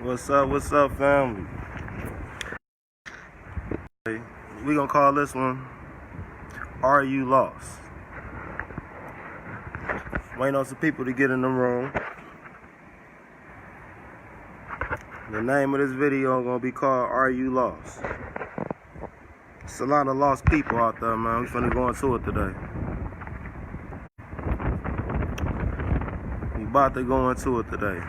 What's up, family? We gonna call this one, Are You Lost? Waiting on some people to get in the room. The name of this video gonna be called, Are You Lost? It's a lot of lost people out there, man. We finna go into it today. We about to go into it today.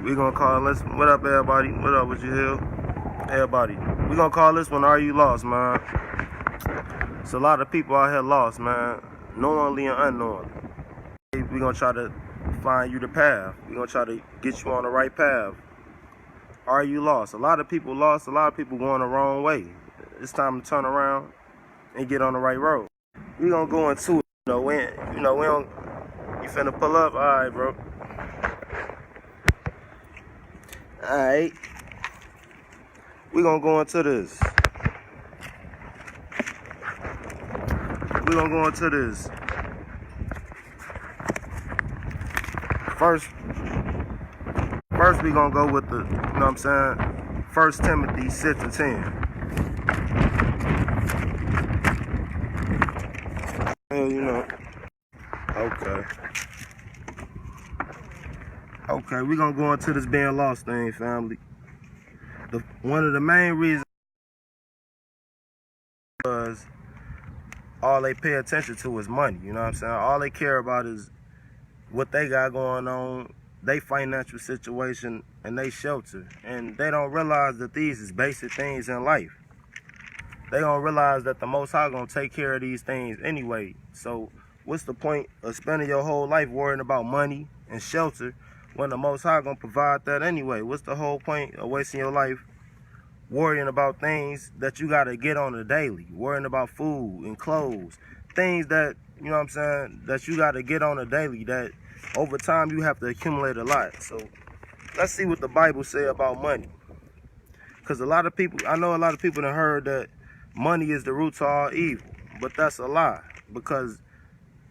We gonna call this, what up everybody? What up with you, Hill? Everybody. We gonna call this one, Are You Lost, man? It's a lot of people out here lost, man. Knowingly and unknowingly. We gonna try to find you the path. We gonna try to get you on the right path. Are you lost? A lot of people lost. A lot of people going the wrong way. It's time to turn around and get on the right road. We gonna go into it. We don't. You finna pull up? All right, bro. All right. We gonna go into this. First we gonna go with the, you know what I'm saying? 1 Timothy 6 and 10. Hell, you know. Okay, we gonna go into this being lost thing, family. One of the main reasons was all they pay attention to is money, you know what I'm saying? All they care about is what they got going on, they financial situation, and they shelter. And they don't realize that these is basic things in life. They don't realize that the Most High gonna take care of these things anyway. So what's the point of spending your whole life worrying about money and shelter when the Most High gonna provide that anyway? What's the whole point of wasting your life worrying about things that you gotta get on a daily, worrying about food and clothes, things that, you know what I'm saying, that you gotta get on a daily, that over time you have to accumulate a lot. So let's see what the Bible say about money. Because I know a lot of people have heard that money is the root to all evil, but that's a lie, because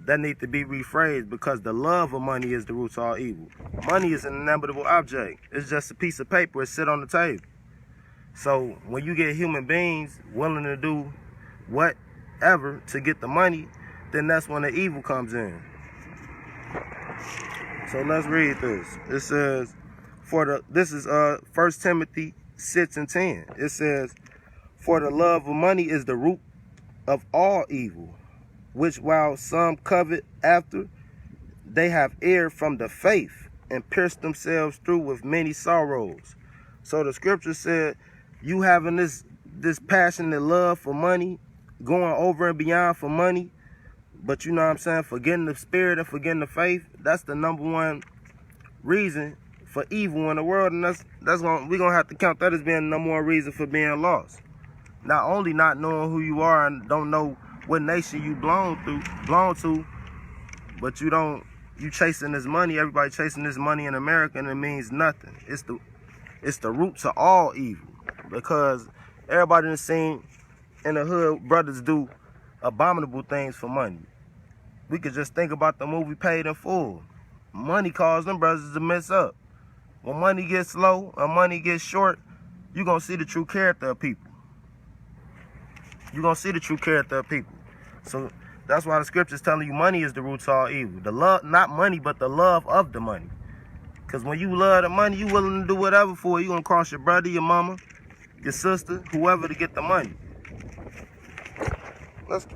that needs to be rephrased, because the love of money is the root to all evil. Money is an inevitable object. It's just a piece of paper that sit on the table. So when you get human beings willing to do whatever to get the money, then that's when the evil comes in. So let's read this. It says, this is 1 Timothy 6 and 10. It says, for the love of money is the root of all evil, which while some covet after, they have erred from the faith and pierced themselves through with many sorrows. So the scripture said, you having this passionate love for money, going over and beyond for money, but you know what I'm saying, forgetting the spirit and forgetting the faith, that's the number one reason for evil in the world, and we're gonna have to count that as being the number one reason for being lost. Not only not knowing who you are and don't know what nation you belong to, but you chasing this money. Everybody chasing this money in America, and it means nothing. It's the root to all evil, because everybody done seen in the hood brothers do abominable things for money. We could just think about the movie Paid in Full. Money caused them brothers to mess up. When money gets low or money gets short, you're going to see the true character of people. You're going to see the true character of people. So that's why the scripture's telling you money is the root to all evil. The love, not money, but the love of the money. Because when you love the money, you willing to do whatever for it. You're going to cross your brother, your mama, your sister, whoever to get the money. Let's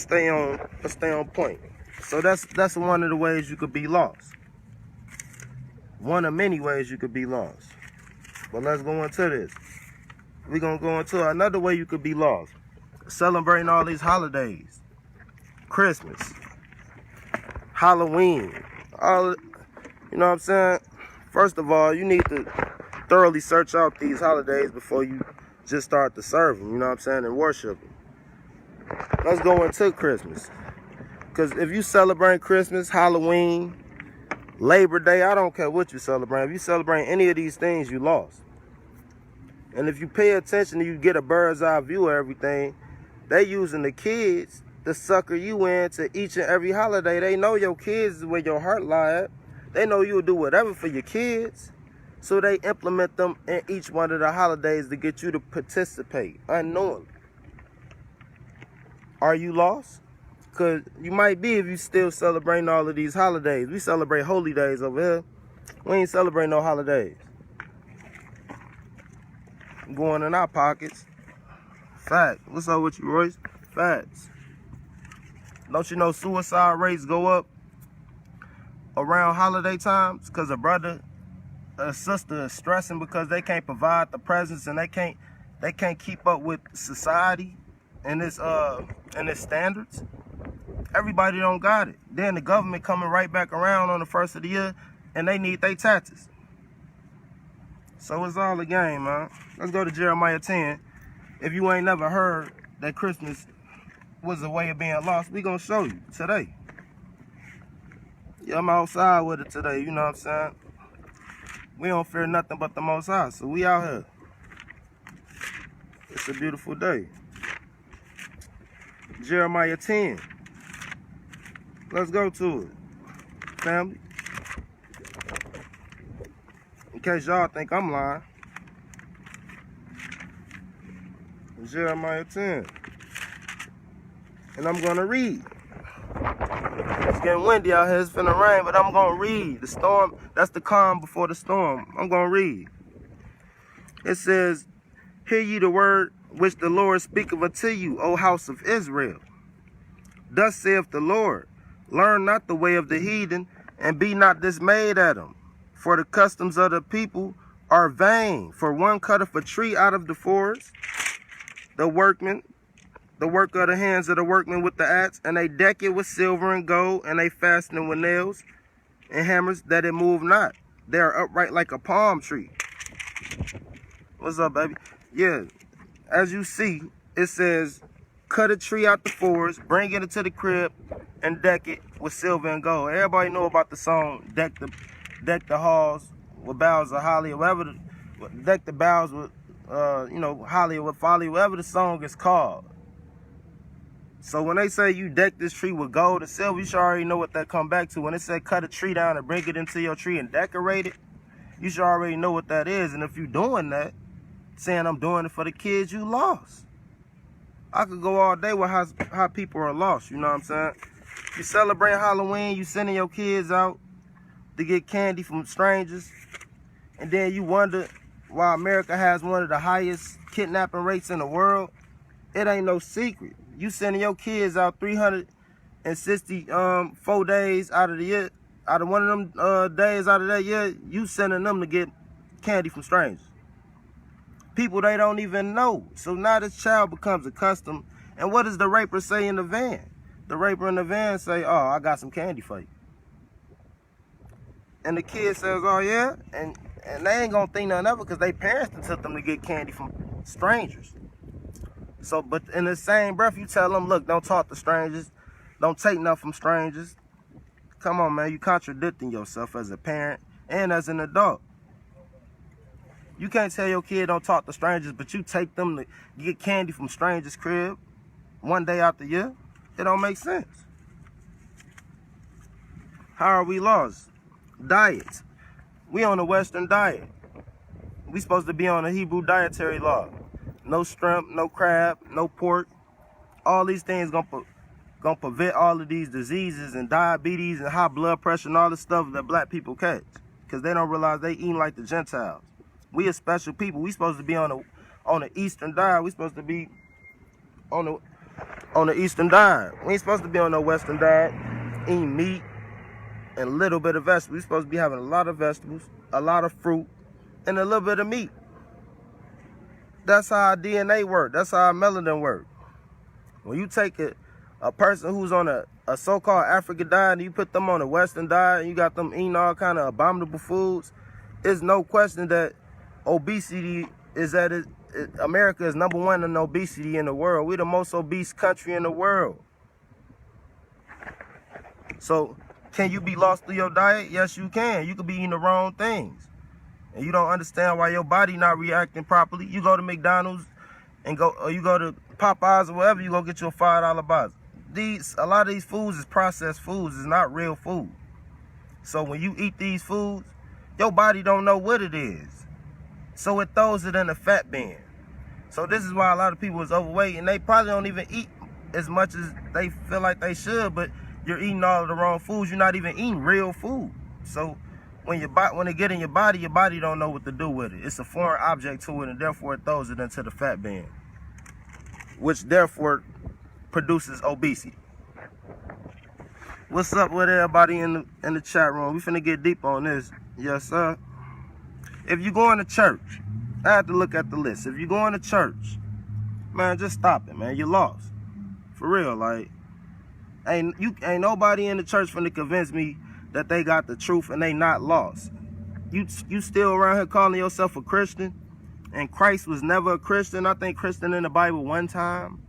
stay on point. So that's one of the ways you could be lost. One of many ways you could be lost. But let's go into this. We're gonna go into another way you could be lost. Celebrating all these holidays. Christmas, Halloween, you know what I'm saying? First of all, you need to thoroughly search out these holidays before you just start to serve them, you know what I'm saying, and worship them. Let's go into Christmas. Because if you celebrate Christmas, Halloween, Labor Day, I don't care what you celebrate. If you celebrate any of these things, you lost. And if you pay attention and you get a bird's eye view of everything, they using the kids to sucker you into each and every holiday. They know your kids is where your heart lie at. They know you'll do whatever for your kids. So they implement them in each one of the holidays to get you to participate unknowingly. Are you lost? Because you might be if you still celebrating all of these holidays. We celebrate holy days over here. We ain't celebrating no holidays. Going in our pockets. Fact. What's up with you, Royce? Facts. Don't you know suicide rates go up around holiday times? Because a brother, a sister is stressing because they can't provide the presents and they can't keep up with society and its standards. Everybody don't got it. Then the government coming right back around on the first of the year and they need their taxes. So it's all a game, man. Let's go to Jeremiah 10. If you ain't never heard that Christmas was a way of being lost, we gonna show you today. Yeah, I'm outside with it today, you know what I'm saying? We don't fear nothing but the Most High, so we out here. It's a beautiful day. Jeremiah 10. Let's go to it, family. In case y'all think I'm lying. Jeremiah 10. And I'm gonna read. It's getting windy out here, it's finna rain, but I'm gonna read. The storm, that's the calm before the storm. I'm gonna read. It says, hear ye the word which the Lord speaketh unto you, O house of Israel. Thus saith the Lord, learn not the way of the heathen, and be not dismayed at them. For the customs of the people are vain. For one cutteth a tree out of the forest, the work of the hands of the workmen with the axe, and they deck it with silver and gold, and they fasten it with nails and hammers, that it move not. They are upright like a palm tree. What's up, baby? Yeah, as you see, it says, cut a tree out the forest, bring it into the crib, and deck it with silver and gold. Everybody know about the song, deck the halls with boughs of holly, or whatever, deck the boughs with, holly or with folly, whatever the song is called. So when they say you deck this tree with gold and silver, you should already know what that come back to. When it said cut a tree down and bring it into your tree and decorate it, you should already know what that is. And if you're doing that, saying I'm doing it for the kids, you lost. I could go all day with how people are lost, you know what I'm saying? You celebrate Halloween, you sending your kids out to get candy from strangers, and then you wonder why America has one of the highest kidnapping rates in the world. It ain't no secret. You sending your kids out 364 days out of the year, out of one of them days out of that year, you sending them to get candy from strangers. People they don't even know. So now this child becomes accustomed. And what does the raper say in the van? The raper in the van say, oh, I got some candy for you. And the kid says, oh yeah? And they ain't gonna think nothing of it because they parents took them to get candy from strangers. So, but in the same breath, you tell them, look, don't talk to strangers. Don't take nothing from strangers. Come on, man, you contradicting yourself as a parent and as an adult. You can't tell your kid don't talk to strangers, but you take them to get candy from strangers' crib one day out the year. It don't make sense. How are we lost? Diets. We on a Western diet. We supposed to be on a Hebrew dietary law. No shrimp, no crab, no pork. All these things gonna prevent all of these diseases and diabetes and high blood pressure and all the stuff that black people catch. Because they don't realize they eating like the Gentiles. We a special people. We supposed to be on the Eastern diet. We supposed to be on the Eastern diet. We ain't supposed to be on no Western diet, eating meat and a little bit of vegetables. We supposed to be having a lot of vegetables, a lot of fruit, and a little bit of meat. That's how our DNA work. That's how our melanin work. When you take a person who's on a so-called African diet and you put them on a Western diet and you got them eating all kind of abominable foods, it's no question that obesity is at it. America is #1 in obesity in the world. We're the most obese country in the world. So can you be lost through your diet? Yes, you can. You could be eating the wrong things. And you don't understand why your body not reacting properly. You go to McDonald's or you go to Popeyes or wherever, you go get your $5 box. A lot of these foods is processed foods. It's not real food. So when you eat these foods, your body don't know what it is. So it throws it in the fat bin. So this is why a lot of people is overweight, and they probably don't even eat as much as they feel like they should, but you're eating all of the wrong foods. You're not even eating real food. So when it get in your body don't know what to do with it. It's a foreign object to it, and therefore it throws it into the fat bin, which therefore produces obesity. What's up with everybody in the chat room? We finna get deep on this. Yes, sir. If you going to church, I have to look at the list. If you going to church, man, just stop it, man. You lost. For real, like, ain't nobody in the church finna convince me that they got the truth and they not lost. You still around here calling yourself a Christian, and Christ was never a Christian. I think Christian in the Bible one time,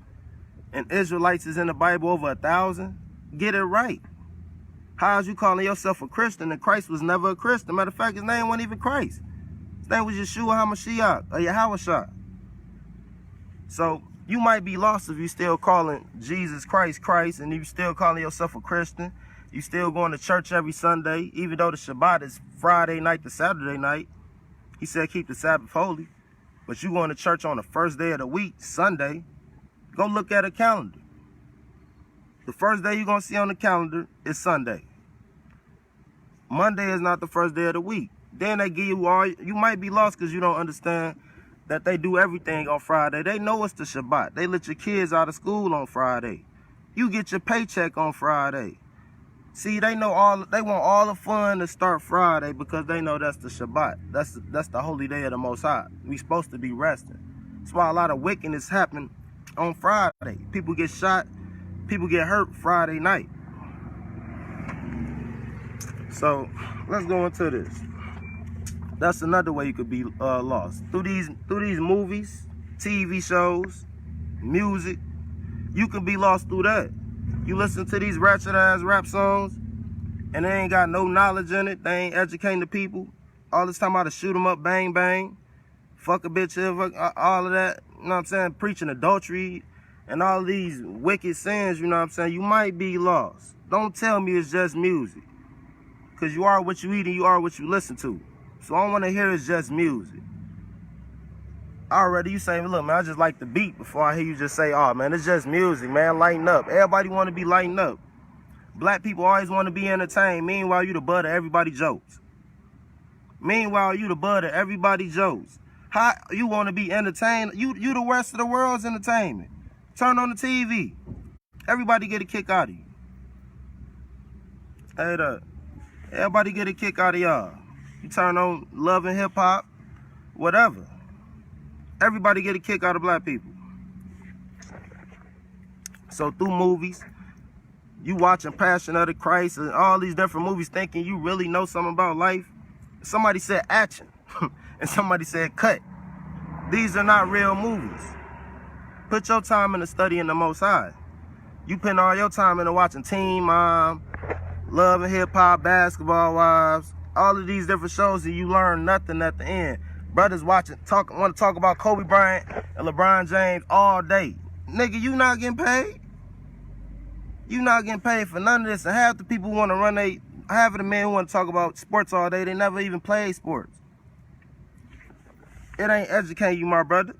and Israelites is in the Bible over 1,000. Get it right. How is you calling yourself a Christian and Christ was never a Christian? Matter of fact, his name wasn't even Christ. His name was Yeshua HaMashiach, or Yahawashah. So you might be lost if you still calling Jesus Christ, and you still calling yourself a Christian. You still going to church every Sunday, even though the Shabbat is Friday night to Saturday night. He said keep the Sabbath holy. But you going to church on the first day of the week, Sunday. Go look at a calendar. The first day you're going to see on the calendar is Sunday. Monday is not the first day of the week. Then they give you all, you might be lost because you don't understand that they do everything on Friday. They know it's the Shabbat. They let your kids out of school on Friday. You get your paycheck on Friday. See, they want all the fun to start Friday because they know that's the Shabbat. That's the holy day of the Most High. We supposed to be resting. That's why a lot of wickedness happen on Friday. People get shot. People get hurt Friday night. So let's go into this. That's another way you could be lost. Through these movies, TV shows, music, you can be lost through that. You listen to these ratchet ass rap songs and they ain't got no knowledge in it. They ain't educating the people. All this time how to shoot them up, bang, bang. Fuck a bitch here, fuck, all of that. You know what I'm saying? Preaching adultery and all these wicked sins, you know what I'm saying? You might be lost. Don't tell me it's just music. Because you are what you eat and you are what you listen to. So I don't want to hear it's just music. Already you say, look, man, I just like the beat before I hear you just say, oh, man, it's just music, man, lighten up. Everybody want to be lightened up. Black people always want to be entertained. Meanwhile, you the butt of everybody's jokes. Meanwhile, you the butt of everybody's jokes. How you want to be entertained? You the rest of the world's entertainment. Turn on the TV. Everybody get a kick out of you. Hey, everybody get a kick out of y'all. You turn on Love and Hip Hop, whatever. Everybody get a kick out of black people. So through movies, you watching Passion of the Christ and all these different movies thinking you really know something about life. Somebody said action and somebody said cut. These are not real movies. Put your time into studying the Most High. You putting all your time into watching Teen Mom, Love and Hip Hop, Basketball Wives, all of these different shows, and you learn nothing at the end. Brothers want to talk about Kobe Bryant and LeBron James all day. Nigga, you not getting paid. You not getting paid for none of this. And half the people want to half of the men who want to talk about sports all day, they never even played sports. It ain't educating you, my brother.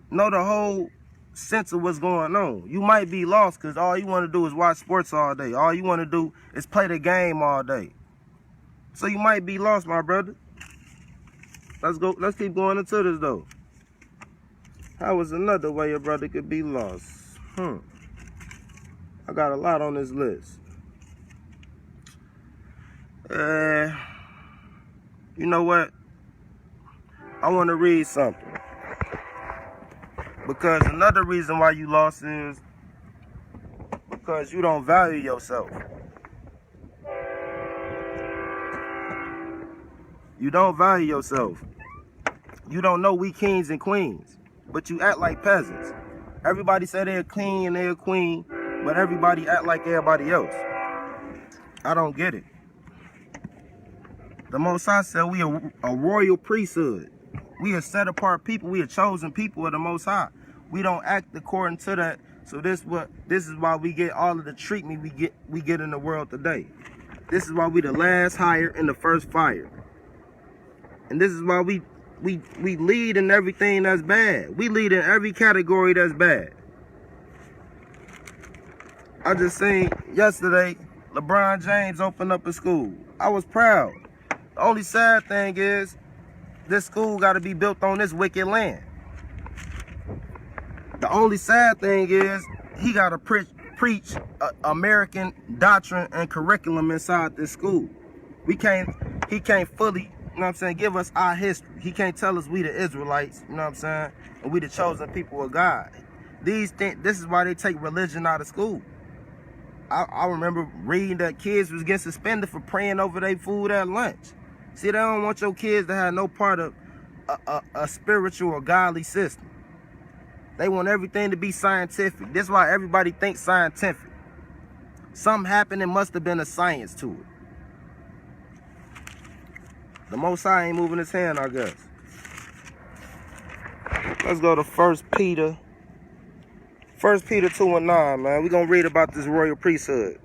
Know the whole sense of what's going on. You might be lost because all you want to do is watch sports all day. All you want to do is play the game all day. So you might be lost, my brother. Let's keep going into this though. How is another way your brother could be lost? I got a lot on this list. You know what? I want to read something. Because another reason why you lost is because you don't value yourself. You don't value yourself. You don't know we kings and queens, but you act like peasants. Everybody say they're king and they're a queen, but everybody act like everybody else. I don't get it. The Most High said we are a royal priesthood. We are set apart people. We are chosen people of the Most High. We don't act according to that. So this is why we get all of the treatment we get in the world today. This is why we the last hire and the first fire. And this is why we lead in everything that's bad. We lead in every category that's bad. I just seen yesterday, LeBron James opened up a school. I was proud. The only sad thing is, this school got to be built on this wicked land. The only sad thing is, he got to preach American doctrine and curriculum inside this school. He can't fully, you know what I'm saying, give us our history. He can't tell us we the Israelites, you know what I'm saying, and we the chosen people of God. This is why they take religion out of school. I remember reading that kids was getting suspended for praying over their food at lunch. See, they don't want your kids to have no part of a spiritual or godly system. They want everything to be scientific. That's why everybody thinks scientific. Something happened, and must have been a science to it. The Most High ain't moving his hand, I guess. Let's go to 1 Peter. 1 Peter 2:9, man. We're going to read about this royal priesthood.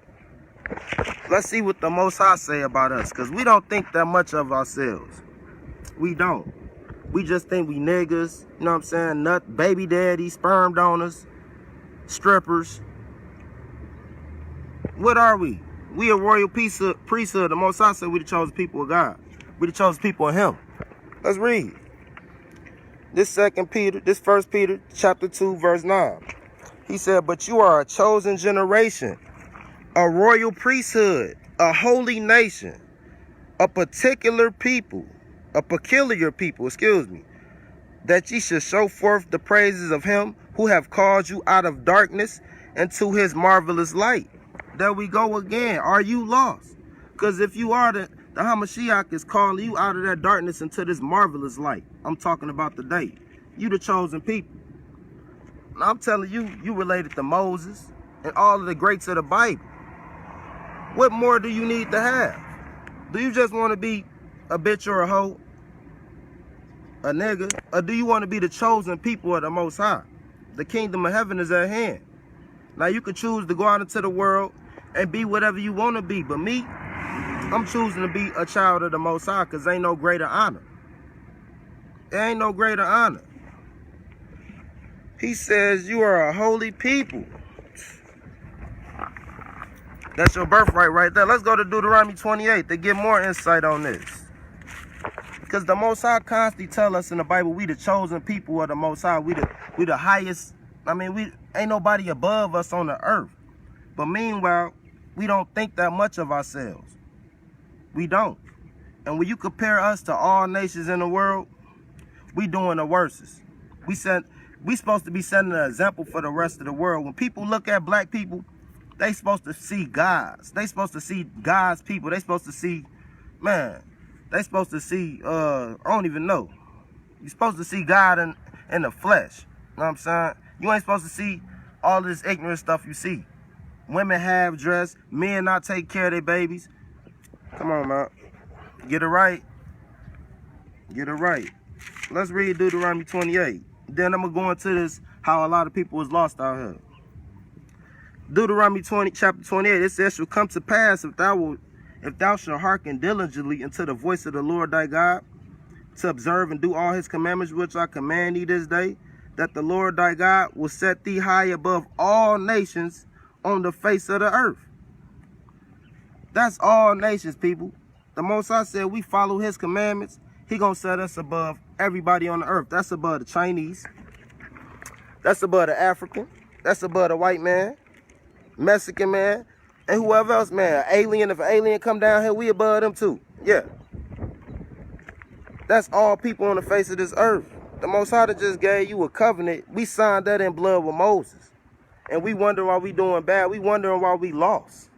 Let's see what the Most High say about us, because we don't think that much of ourselves. We don't. We just think we niggas, you know what I'm saying, nut, baby daddies, sperm donors, strippers. What are we? We a royal priesthood. The Most High said we the chosen people of God. We the chosen people of him. Let's read. This 1 Peter chapter 2, verse 9. He said, but you are a chosen generation, a royal priesthood, a holy nation, a peculiar people, that ye should show forth the praises of him who have called you out of darkness into his marvelous light. There we go again. Are you lost? Because if you are, the Hamashiach is calling you out of that darkness into this marvelous light. I'm talking about today. You the chosen people. And I'm telling you, you related to Moses and all of the greats of the Bible. What more do you need to have? Do you just want to be a bitch or a hoe? A nigga? Or do you want to be the chosen people of the Most High? The kingdom of heaven is at hand. Now you can choose to go out into the world and be whatever you want to be. But me, I'm choosing to be a child of the Most High, because ain't no greater honor. There ain't no greater honor. He says you are a holy people. That's your birthright right there. Let's go to Deuteronomy 28 to get more insight on this. Because the Most High constantly tell us in the Bible, we the chosen people of the Most High. We the highest. I mean, we ain't nobody above us on the earth. But meanwhile, we don't think that much of ourselves. We don't. And when you compare us to all nations in the world, we doing the worstest. We supposed to be setting an example for the rest of the world. When people look at black people, they supposed to see gods. They supposed to see God's people. They supposed to see, man, they supposed to see, I don't even know. You're supposed to see God in the flesh. You know what I'm saying? You ain't supposed to see all this ignorant stuff you see. Women half dressed, men not take care of their babies. Come on, man. Get it right. Get it right. Let's read Deuteronomy 28. Then I'm going to go into this, how a lot of people was lost out here. Deuteronomy chapter 28, it says, shall come to pass if thou shalt hearken diligently unto the voice of the Lord thy God, to observe and do all his commandments which I command thee this day, that the Lord thy God will set thee high above all nations on the face of the earth. That's all nations, people. The Most High said we follow his commandments, he gonna set us above everybody on the earth. That's above the Chinese. That's above the African. That's above the white man, Mexican man, and whoever else, man. Alien, if an alien come down here, we above them too. Yeah. That's all people on the face of this earth. The Most High just gave you a covenant. We signed that in blood with Moses. And we wonder why we doing bad. We wondering why we lost.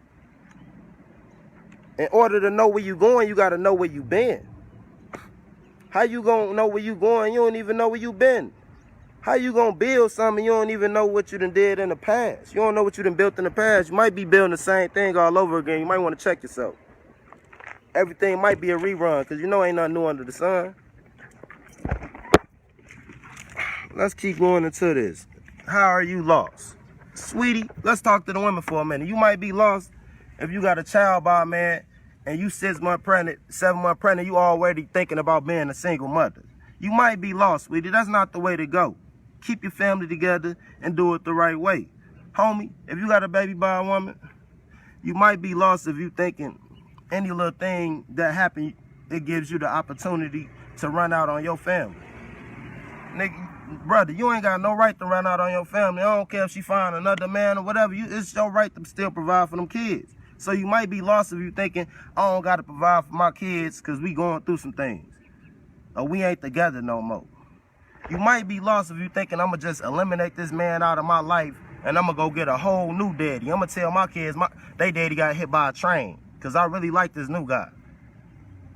In order to know where you going, you got to know where you been. How you gonna know where you going? You don't even know where you been. How you gonna build something you don't even know what you done did in the past? You don't know what you done built in the past. You might be building the same thing all over again. You might want to check yourself. Everything might be a rerun, because you know ain't nothing new under the sun. Let's keep going into this. How are you lost? Sweetie, let's talk to the women for a minute. You might be lost if you got a child by a man and you 6 months pregnant, 7 months pregnant, you already thinking about being a single mother. You might be lost, sweetie. That's not the way to go. Keep your family together and do it the right way. Homie, if you got a baby by a woman, you might be lost if you thinking any little thing that happened, it gives you the opportunity to run out on your family. Nigga, brother, you ain't got no right to run out on your family. I don't care if she find another man or whatever. It's your right to still provide for them kids. So you might be lost if you thinking, I don't got to provide for my kids because we going through some things. Or we ain't together no more. You might be lost if you thinking I'm going to just eliminate this man out of my life and I'm going to go get a whole new daddy. I'm going to tell my kids they daddy got hit by a train because I really like this new guy.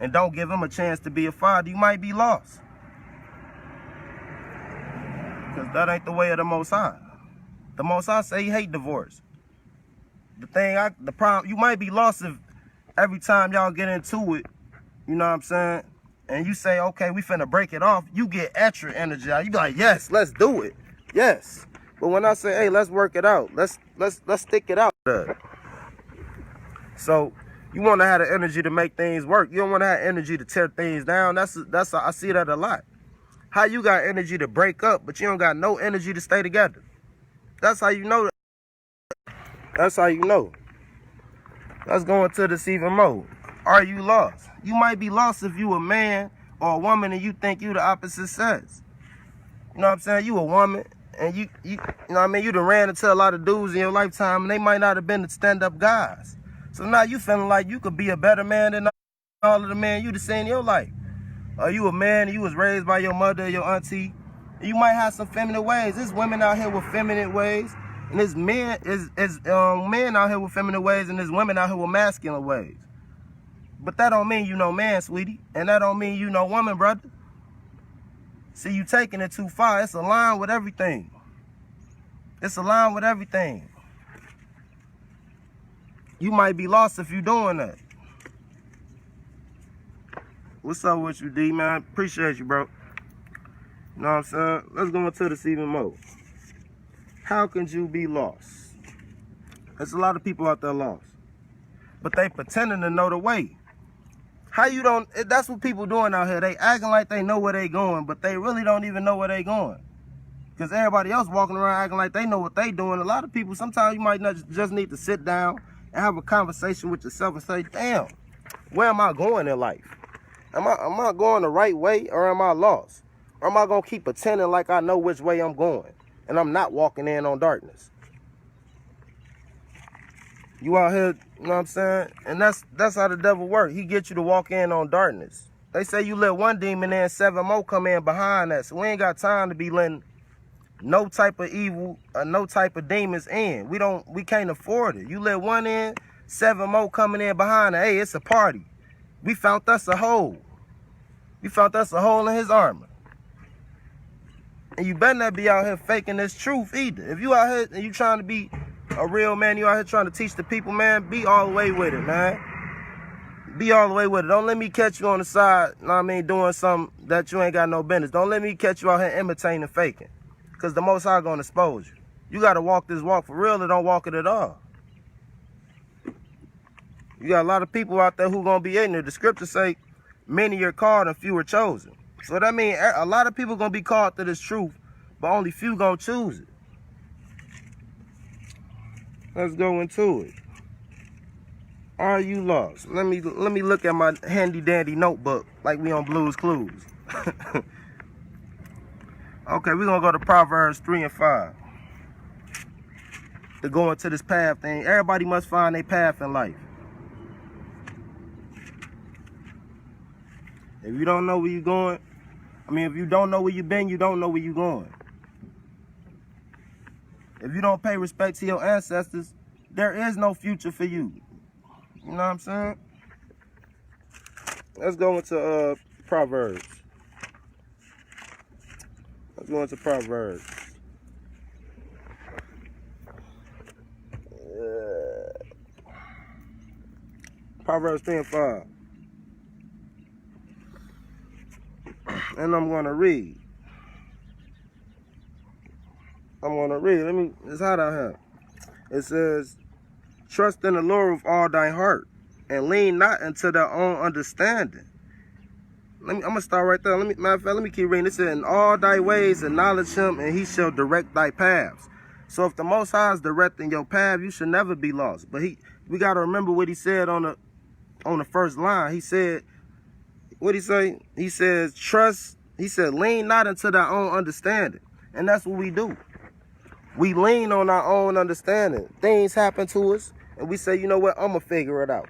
And don't give him a chance to be a father. You might be lost. Because that ain't the way of the Most High. The Most High say he hate divorce. The problem, you might be lost if every time y'all get into it, you know what I'm saying, and you say, okay, we finna break it off, you get extra energy. You be like, yes, let's do it. Yes. But when I say, hey, let's work it out, let's stick it out. So you want to have the energy to make things work. You don't want to have energy to tear things down. I see that a lot. How you got energy to break up, but you don't got no energy to stay together. That's how you know. That's how you know. Let's go into deceiving mode. Are you lost? You might be lost if you a man or a woman and you think you the opposite sex. You know what I'm saying? You a woman and you know what I mean? You done ran into a lot of dudes in your lifetime and they might not have been the stand-up guys. So now you feeling like you could be a better man than all of the men you done seen in your life. Or you a man and you was raised by your mother or your auntie. You might have some feminine ways. There's women out here with feminine ways. And there's men out here with feminine ways, and there's women out here with masculine ways. But that don't mean you no man, sweetie. And that don't mean you no woman, brother. See, you taking it too far. It's aligned with everything. It's aligned with everything. You might be lost if you doing that. What's up with you, D, man? Appreciate you, bro. You know what I'm saying? Let's go into deceiving mode. How can you be lost? There's a lot of people out there lost. But they pretending to know the way. How you don't, that's what people doing out here. They acting like they know where they going, but they really don't even know where they going. Because everybody else walking around acting like they know what they doing. A lot of people, sometimes you might not just need to sit down and have a conversation with yourself and say, damn, where am I going in life? Am I going the right way or am I lost? Or am I going to keep pretending like I know which way I'm going? And I'm not walking in on darkness. You out here, you know what I'm saying? And that's how the devil works. He gets you to walk in on darkness. They say you let one demon in, 7 more come in behind that. So we ain't got time to be letting no type of evil or no type of demons in. We can't afford it. You let one in, 7 more coming in behind it. Hey, it's a party. We found us a hole. We found us a hole in his armor. And you better not be out here faking this truth either. If you out here and you trying to be a real man, you out here trying to teach the people, man, be all the way with it, man. Be all the way with it. Don't let me catch you on the side, you know what I mean, doing something that you ain't got no business. Don't let me catch you out here imitating and faking. Because the Most High gonna expose you. You got to walk this walk for real or don't walk it at all. You got a lot of people out there who gonna be ignorant. The scriptures say, many are called and few are chosen. So that means a lot of people gonna be called to this truth, but only few gonna choose it. Let's go into it. Are you lost? Let me look at my handy dandy notebook like we on Blue's Clues. Okay, we're gonna go to Proverbs 3 and 5. To go into this path thing. Everybody must find their path in life. If you don't know where you're going, if you don't know where you've been, you don't know where you're going. If you don't pay respect to your ancestors, there is no future for you. You know what I'm saying? Let's go into Proverbs. Let's go into Proverbs. Proverbs 3 and 5. And I'm going to read. It's hot out here. It says, trust in the Lord with all thy heart and lean not into their own understanding. I'm gonna start right there. Matter of fact, let me keep reading. It said, in all thy ways acknowledge him, and he shall direct thy paths. So if the Most High is directing your path, you should never be lost. But we gotta remember what he said on the first line. He said, what he say? He says, trust. He said, lean not into their own understanding, and that's what we do. We lean on our own understanding. Things happen to us, and we say, you know what? I'm gonna figure it out.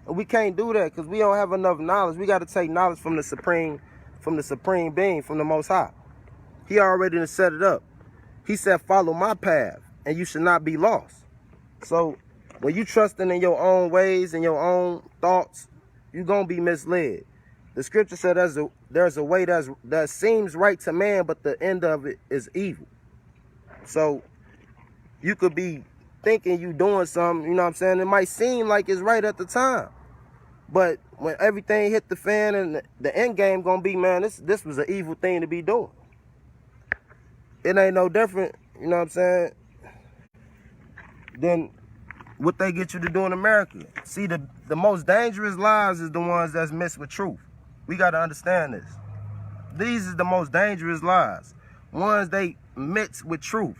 And we can't do that because we don't have enough knowledge. We got to take knowledge from the supreme being, from the Most High. He already done set it up. He said, follow my path, and you should not be lost. So when you trusting in your own ways and your own thoughts, you're going to be misled. The scripture said there's a way that seems right to man, but the end of it is evil. So you could be thinking you doing something, you know what I'm saying? It might seem like it's right at the time. But when everything hit the fan and the end game gonna be, man, this was an evil thing to be doing. It ain't no different, you know what I'm saying, than what they get you to do in America. See, the most dangerous lies is the ones that's mixed with truth. We gotta understand this. These is the most dangerous lies. Ones they mix with truth.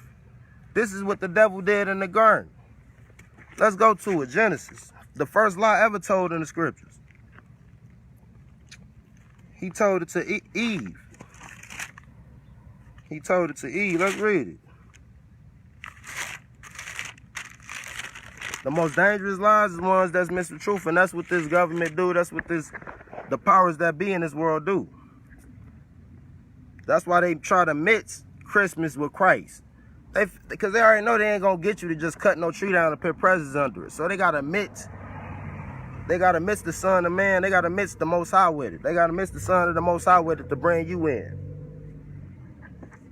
This is what the devil did in the garden. Let's go to it. Genesis. The first lie ever told in the scriptures. He told it to Eve. He told it to Eve. Let's read it. The most dangerous lies is ones that's mixed with truth, and that's what this government do. That's what the powers that be in this world do. That's why they try to mix Christmas with Christ. Because they already know they ain't gonna get you to just cut no tree down and put presents under it. So they gotta mix. They gotta mix the Son of Man. They gotta mix the Most High with it. They gotta mix the Son of the Most High with it to bring you in.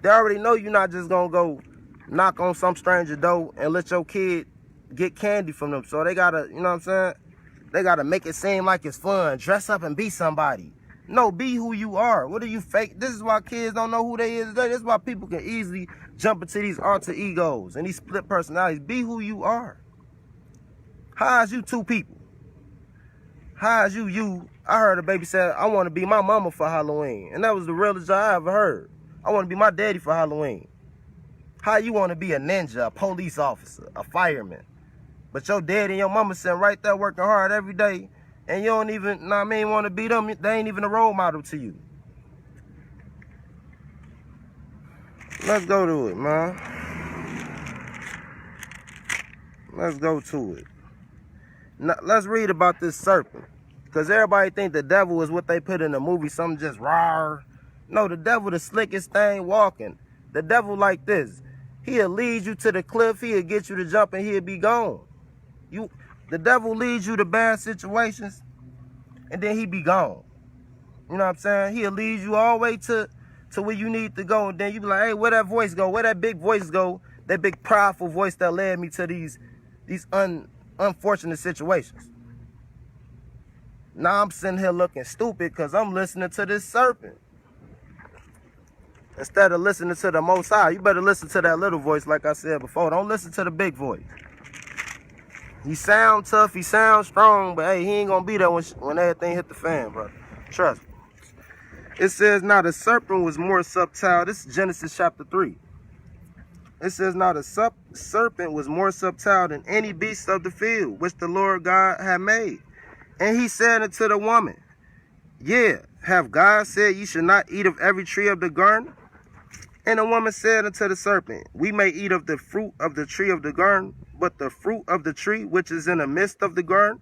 They already know you're not just gonna go knock on some stranger door and let your kid get candy from them. So they gotta, you know what I'm saying? They gotta make it seem like it's fun. Dress up and be somebody. No, be who you are. What are you fake? This is why kids don't know who they is today. This is why people can easily jump into these alter egos and these split personalities. Be who you are. How is you two people? How is you? I heard a baby say, I want to be my mama for Halloween. And that was the realest I ever heard. I want to be my daddy for Halloween. How you want to be a ninja, a police officer, a fireman? But your daddy and your mama sitting right there working hard every day. And you don't even, want to be them. They ain't even a role model to you. Let's go to it, man. Let's go to it. Now, let's read about this serpent. Because everybody think the devil is what they put in the movie, something just raw. No, the devil the slickest thing walking. The devil like this. He'll lead you to the cliff. He'll get you to jump and he'll be gone. The devil leads you to bad situations, and then he be gone. You know what I'm saying? He'll lead you all the way to where you need to go, and then you be like, hey, where that voice go? Where that big voice go? That big powerful voice that led me to these unfortunate situations. Now I'm sitting here looking stupid because I'm listening to this serpent. Instead of listening to the Most High, you better listen to that little voice like I said before. Don't listen to the big voice. He sound tough, he sound strong, but hey, he ain't gonna be there when everything hit the fan, brother. Trust me. It says, now the serpent was more subtle. This is Genesis chapter 3. It says, now the serpent was more subtle than any beast of the field, which the Lord God had made. And he said unto the woman, yeah, have God said ye should not eat of every tree of the garden? And the woman said unto the serpent, we may eat of the fruit of the tree of the garden, but the fruit of the tree which is in the midst of the garden,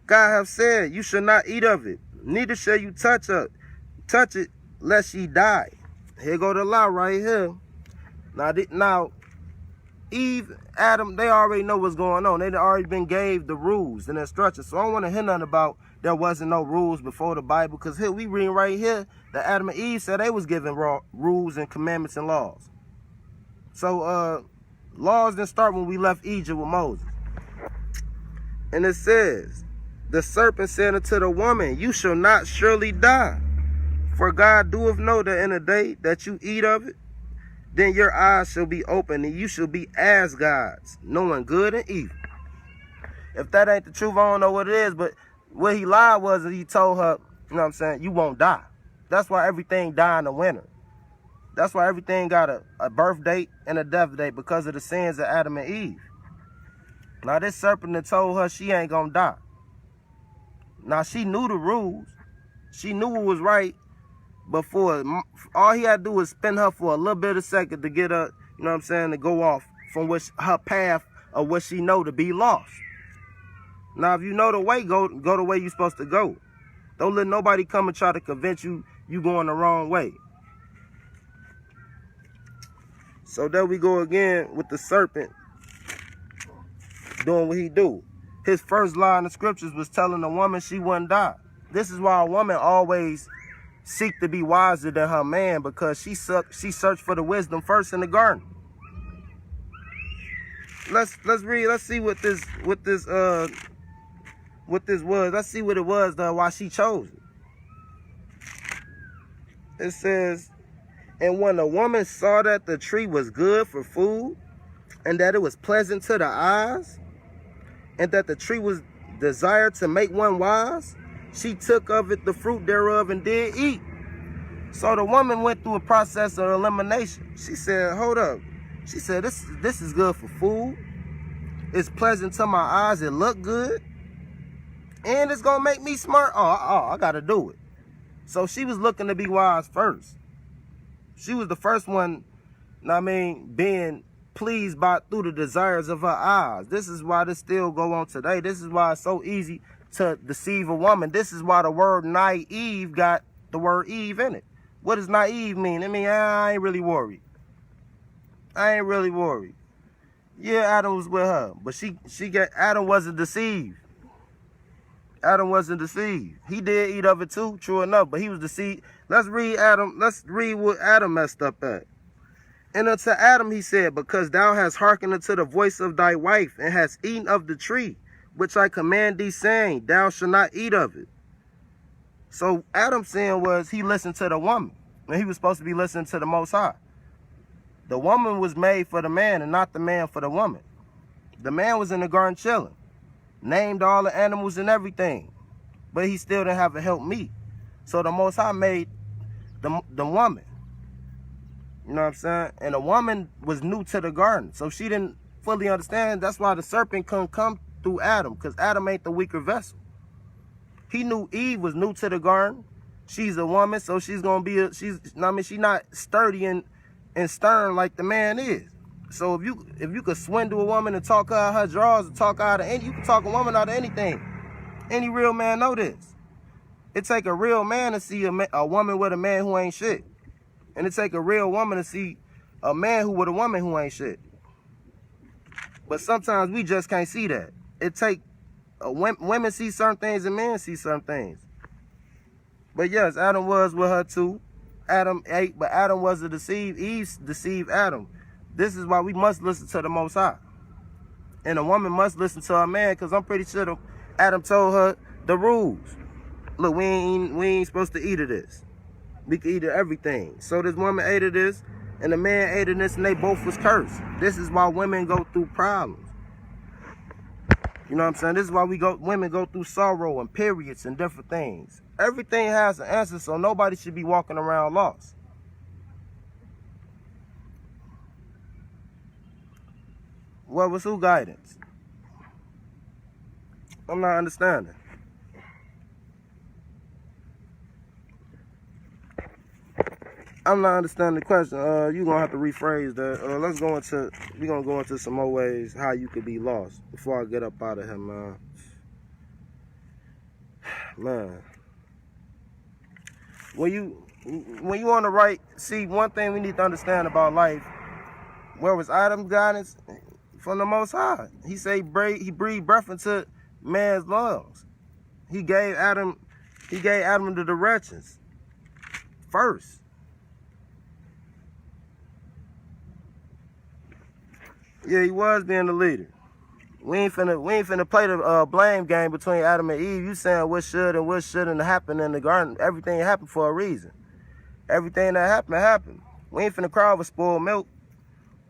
God hath said, you shall not eat of it, neither shall you touch it, lest ye die. Here go the lie right here. Now, Eve, Adam, they already know what's going on. They already been gave the rules and instructions. So I don't want to hear nothing about there wasn't no rules before the Bible, because here we reading right here that Adam and Eve said they was given rules and commandments and laws. So laws didn't start when we left Egypt with Moses. And it says, the serpent said unto the woman, you shall not surely die. For God doeth know that in the day that you eat of it, then your eyes shall be open, and you shall be as gods, knowing good and evil. If that ain't the truth, I don't know what it is. But what he lied was that he told her, you know what I'm saying, you won't die. That's why everything die in the winter. That's why everything got a birth date and a death date, because of the sins of Adam and Eve. Now this serpent that told her she ain't gonna die. Now she knew the rules. She knew what was right. But all he had to do was spin her for a little bit of a second to get her, you know what I'm saying, to go off from her path of what she know to be lost. Now, if you know the way, go the way you're supposed to go. Don't let nobody come and try to convince you going the wrong way. So there we go again with the serpent doing what he do. His first lie in the scriptures was telling a woman she wouldn't die. This is why a woman always seek to be wiser than her man, because she searched for the wisdom first in the garden. Let's read. Let's see what this was. Let's see what it was though, why she chose it. It says, and when the woman saw that the tree was good for food, and that it was pleasant to the eyes, and that the tree was desired to make one wise, she took of it the fruit thereof and did eat. So the woman went through a process of elimination. She said, hold up. She said, this is good for food. It's pleasant to my eyes. It look good. And it's going to make me smart. Oh, I got to do it. So she was looking to be wise first. She was the first one, being pleased through the desires of her eyes. This is why this still go on today. This is why it's so easy to deceive a woman. This is why the word naive got the word Eve in it. What does naive mean? It means I ain't really worried. I ain't really worried. Yeah, Adam was with her, but Adam wasn't deceived. Adam wasn't deceived. He did eat of it too, true enough, but he was deceived. Let's read what Adam messed up at. And unto Adam he said, because thou hast hearkened unto the voice of thy wife, and hast eaten of the tree, which I command thee, saying, thou shalt not eat of it. So Adam's sin was he listened to the woman, and he was supposed to be listening to the Most High. The woman was made for the man and not the man for the woman. The man was in the garden chilling, named all the animals and everything, but he still didn't have a help meet. So the Most High made the woman. You know what I'm saying? And the woman was new to the garden, so she didn't fully understand. That's why the serpent couldn't come through Adam, because Adam ain't the weaker vessel. He knew Eve was new to the garden. She's a woman, so she's gonna be she's not sturdy and stern like the man is. So if you could swindle a woman and talk her out of her drawers, and talk her out of you can talk a woman out of anything. Any real man know this. It take a real man to see a woman with a man who ain't shit. And it take a real woman to see a man who with a woman who ain't shit. But sometimes we just can't see that. It take women see certain things and men see certain things. But yes, Adam was with her too. Adam ate, but Adam wasn't deceived. Eve deceived Adam. This is why we must listen to the Most High. And a woman must listen to her man, because I'm pretty sure Adam told her the rules. Look, we ain't supposed to eat of this. We can eat of everything. So this woman ate of this, and the man ate of this, and they both was cursed. This is why women go through problems. You know what I'm saying? This is why women go through sorrow and periods and different things. Everything has an answer, so nobody should be walking around lost. What was who guidance? I'm not understanding. I'm not understanding the question. You're gonna have to rephrase that. We're gonna go into some more ways how you could be lost before I get up out of here, man. Man. When you on the right, see, one thing we need to understand about life, where was Adam's guidance? From the Most High. He said he breathed breath into man's lungs. He gave Adam the directions first. Yeah, he was being the leader. We ain't finna play the blame game between Adam and Eve. You saying what should and what shouldn't happen in the garden. Everything happened for a reason. Everything that happened. We ain't finna cry over spoiled milk.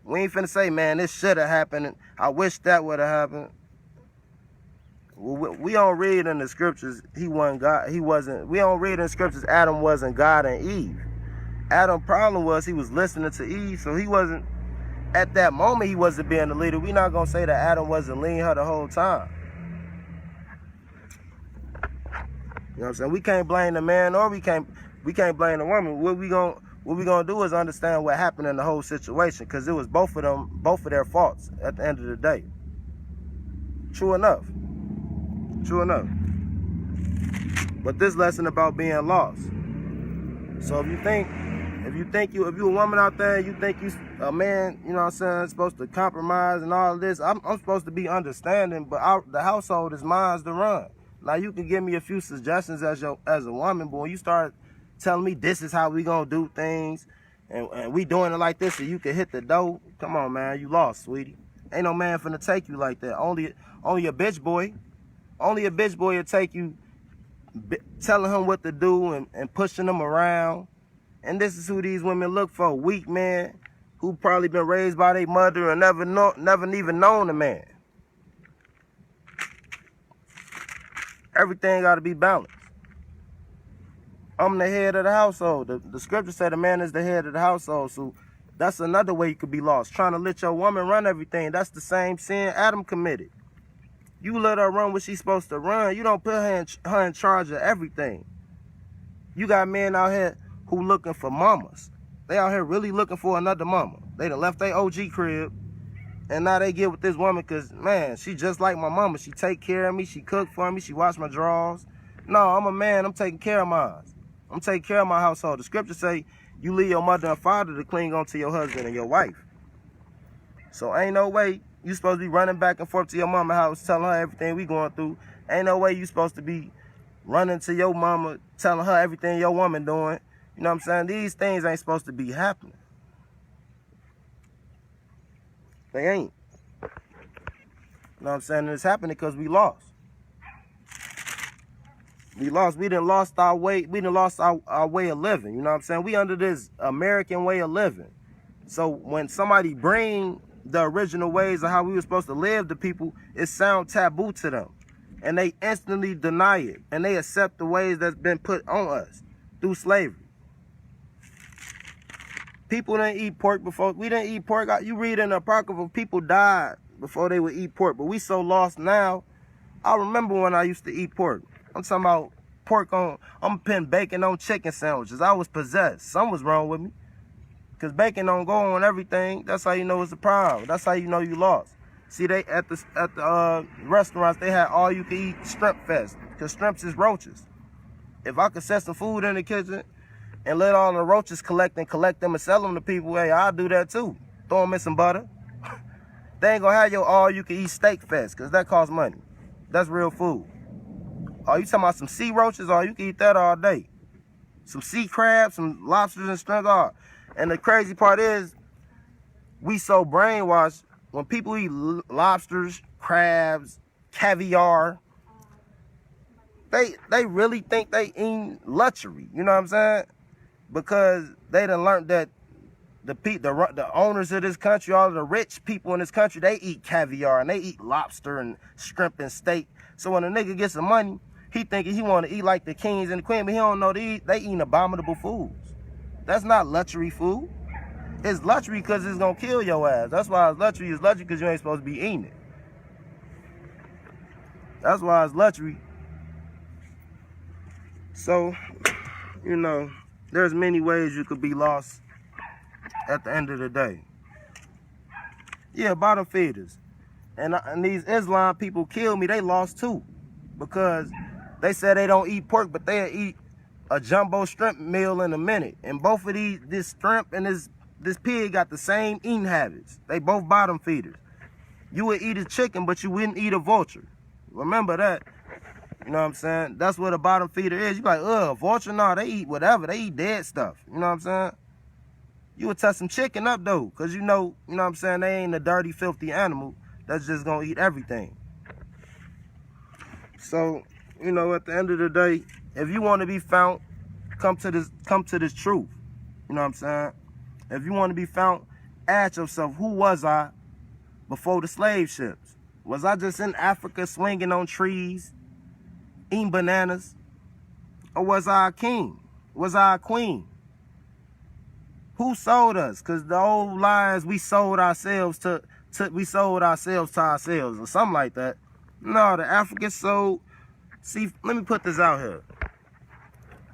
We ain't finna say, man, this should have happened and I wish that would have happened. We don't read in the scriptures he wasn't God. He wasn't. We don't read in the scriptures Adam wasn't God and Eve. Adam's problem was he was listening to Eve, so he wasn't, at that moment he wasn't being the leader. We're not gonna say that Adam wasn't leading her the whole time. You know what I'm saying? We can't blame the man, or we can't blame the woman. What we gonna do is understand what happened in the whole situation, because it was both of their faults at the end of the day. True enough. But this lesson about being lost. So if you're a woman out there, you think you a man, you know what I'm saying, supposed to compromise and all of this, I'm supposed to be understanding, but the household is mine to run. Now you can give me a few suggestions as a woman, but when you start telling me this is how we gonna do things, and we doing it like this so you can hit the dough, come on, man, you lost, sweetie. Ain't no man finna take you like that. Only a bitch boy. Only a bitch boy will take you, telling him what to do and pushing him around. And this is who these women look for: weak men who probably been raised by their mother and never even known a man. Everything got to be balanced. I'm the head of the household. The scripture said the man is the head of the household. So that's another way you could be lost. Trying to let your woman run everything. That's the same sin Adam committed. You let her run what she's supposed to run. You don't put her in charge of everything. You got men out here who looking for mamas. They out here really looking for another mama. They done left their OG crib, and now they get with this woman because, man, she just like my mama. She take care of me. She cook for me. She wash my drawers. No, I'm a man. I'm taking care of mine. I'm taking care of my household. The scripture say you leave your mother and father to cling on to your husband and your wife. So ain't no way you supposed to be running back and forth to your mama's house telling her everything we going through. Ain't no way you supposed to be running to your mama telling her everything your woman doing. You know what I'm saying? These things ain't supposed to be happening. They ain't. You know what I'm saying? And it's happening because we lost. We done lost our way. We done lost our way of living. You know what I'm saying? We under this American way of living. So when somebody bring the original ways of how we were supposed to live to people, it sounds taboo to them. And they instantly deny it. And they accept the ways that's been put on us through slavery. People didn't eat pork before. We didn't eat pork. You read in the Apocrypha, people died before they would eat pork. But we so lost now. I remember when I used to eat pork. I'm talking about pork on, I'm putting bacon on chicken sandwiches. I was possessed. Something was wrong with me. Because bacon don't go on everything. That's how you know it's a problem. That's how you know you lost. See, they at the restaurants, they had all you can eat shrimp fest. Because shrimps is roaches. If I could set some food in the kitchen and let all the roaches collect them and sell them to people, hey, I'll do that too. Throw them in some butter. They ain't gonna have your all you can eat steak fest, because that costs money. That's real food. Oh, you talking about some sea roaches? Oh, you can eat that all day. Some sea crabs, some lobsters and shrimp. Oh. And the crazy part is, we so brainwashed. When people eat lobsters, crabs, caviar, they really think they eat luxury. You know what I'm saying? Because they done learned that the owners of this country, all of the rich people in this country, they eat caviar and they eat lobster and shrimp and steak. So when a nigga gets some money, he thinking he want to eat like the kings and the queen, but he don't know they eating abominable foods. That's not luxury food. It's luxury because it's going to kill your ass. That's why it's luxury. It's luxury because you ain't supposed to be eating it. That's why it's luxury. So, you know, there's many ways you could be lost at the end of the day. Yeah, bottom feeders. And these Islam people kill me. They lost too. Because they said they don't eat pork, but they'll eat a jumbo shrimp meal in a minute. And both of this shrimp and this pig got the same eating habits. They both bottom feeders. You would eat a chicken, but you wouldn't eat a vulture. Remember that. You know what I'm saying? That's what a bottom feeder is. You like, vulture? No, they eat whatever. They eat dead stuff. You know what I'm saying? You would touch some chicken up, though, because you know what I'm saying? They ain't a dirty, filthy animal that's just going to eat everything. So, you know, at the end of the day, if you want to be found, come to this truth. You know what I'm saying? If you want to be found, ask yourself, who was I before the slave ships? Was I just in Africa swinging on trees, eating bananas? Or was I a king? Was I a queen? Who sold us? Because the old lies, we sold ourselves to ourselves or something like that. No, the Africans sold. See, let me put this out here,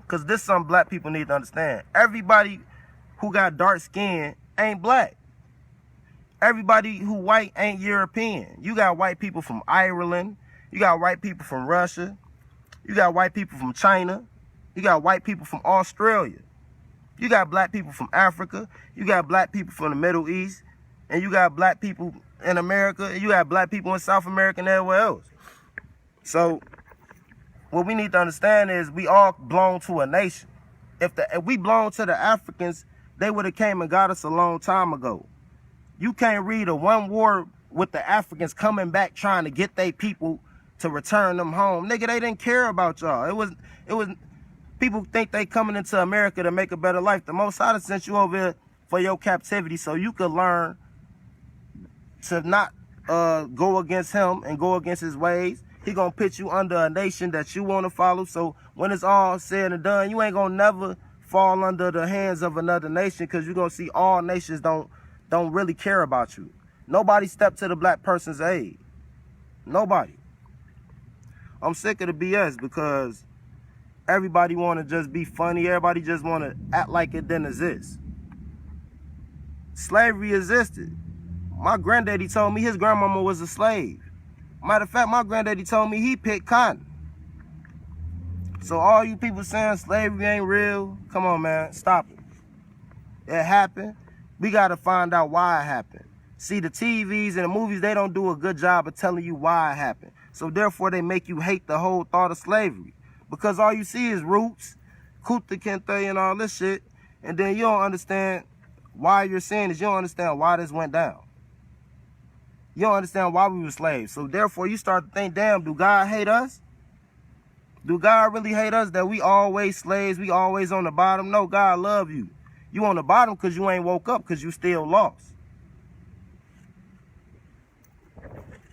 because this is something black people need to understand. Everybody who got dark skin ain't black. Everybody who white ain't European. You got white people from Ireland. You got white people from Russia. You got white people from China. You got white people from Australia. You got black people from Africa. You got black people from the Middle East. And you got black people in America. And you got black people in South America and everywhere else. So what we need to understand is we all belong to a nation. If we belong to the Africans, they would have came and got us a long time ago. You can't read a one war with the Africans coming back trying to get their people to return them home. Nigga, they didn't care about y'all. It was people think they coming into America to make a better life. The Most High sent you over here for your captivity so you could learn to not go against him and go against his ways. He gonna put you under a nation that you want to follow. So when it's all said and done, you ain't gonna never fall under the hands of another nation, because you're gonna see all nations don't really care about you. Nobody stepped to the black person's aid. Nobody. I'm sick of the BS because everybody want to just be funny. Everybody just want to act like it didn't exist. Slavery existed. My granddaddy told me his grandmama was a slave. Matter of fact, my granddaddy told me he picked cotton. So all you people saying slavery ain't real, come on, man, stop it. It happened. We got to find out why it happened. See, the TVs and the movies, they don't do a good job of telling you why it happened. So therefore, they make you hate the whole thought of slavery. Because all you see is roots, Kunta Kinte and all this shit. And then you don't understand why you're saying this. You don't understand why this went down. You don't understand why we were slaves. So therefore, you start to think, damn, do God hate us? Do God really hate us that we always slaves, we always on the bottom? No, God love you. You on the bottom because you ain't woke up, because you still lost.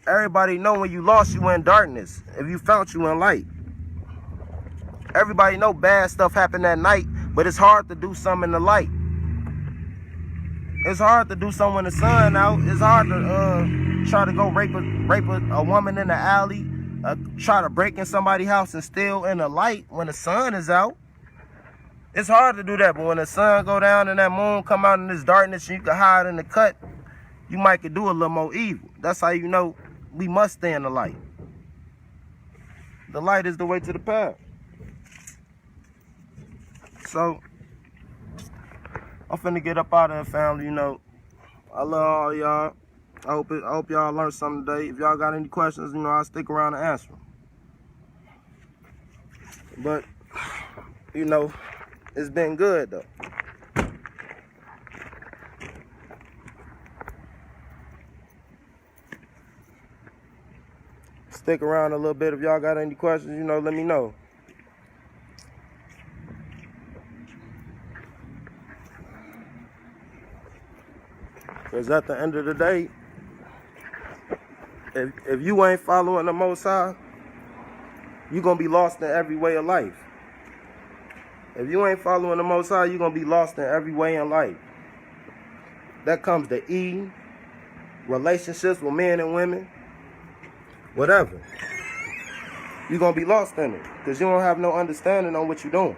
Everybody know when you lost, you in darkness. If you found, you in light. Everybody know bad stuff happened at night, but it's hard to do something in the light. It's hard to do something when the sun out. It's hard to try to go rape a woman in the alley, try to break in somebody's house and steal in the light when the sun is out. It's hard to do that, but when the sun go down and that moon come out in this darkness and you can hide in the cut, you might could do a little more evil. That's how you know we must stay in the light. The light is the way to the path. So, I'm finna get up out of here, family. You know, I love all y'all. I hope y'all learned something today. If y'all got any questions, you know, I'll stick around and answer them. But, you know, it's been good, though. Stick around a little bit. If y'all got any questions, you know, let me know. Because at the end of the day, if you ain't following the Most High, you're going to be lost in every way of life. If you ain't following the Most High, you're going to be lost in every way in life. That comes to eating, relationships with men and women, whatever. You're going to be lost in it because you don't have no understanding on what you're doing.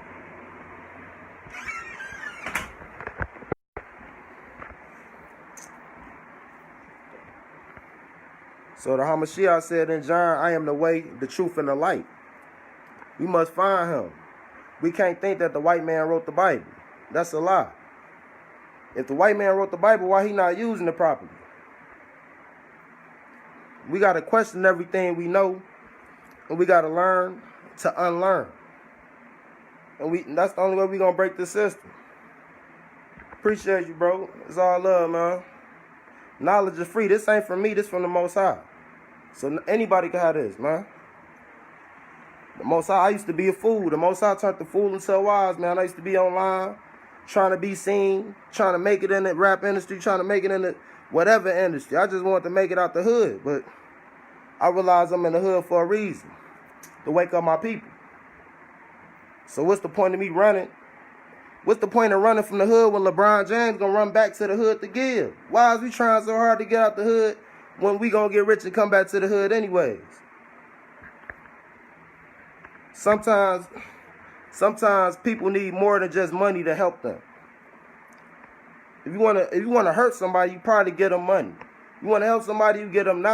So the Hamashiach said in John, I am the way, the truth, and the light. We must find him. We can't think that the white man wrote the Bible. That's a lie. If the white man wrote the Bible, why he not using it properly? We got to question everything we know, and we got to learn to unlearn. And that's the only way we going to break this system. Appreciate you, bro. It's all love, man. Knowledge is free. This ain't from me. This from the Most High. So anybody can have this, man. The Most High, I used to be a fool. The Most High turned the fool into a wise, man. I used to be online, trying to be seen, trying to make it in the rap industry, trying to make it in the whatever industry. I just wanted to make it out the hood. But I realize I'm in the hood for a reason, to wake up my people. So what's the point of me running? What's the point of running from the hood when LeBron James gonna run back to the hood to give? Why is we trying so hard to get out the hood when we gonna get rich and come back to the hood anyways? Sometimes people need more than just money to help them. If you wanna hurt somebody, you probably get them money. You wanna help somebody, you get them knowledge.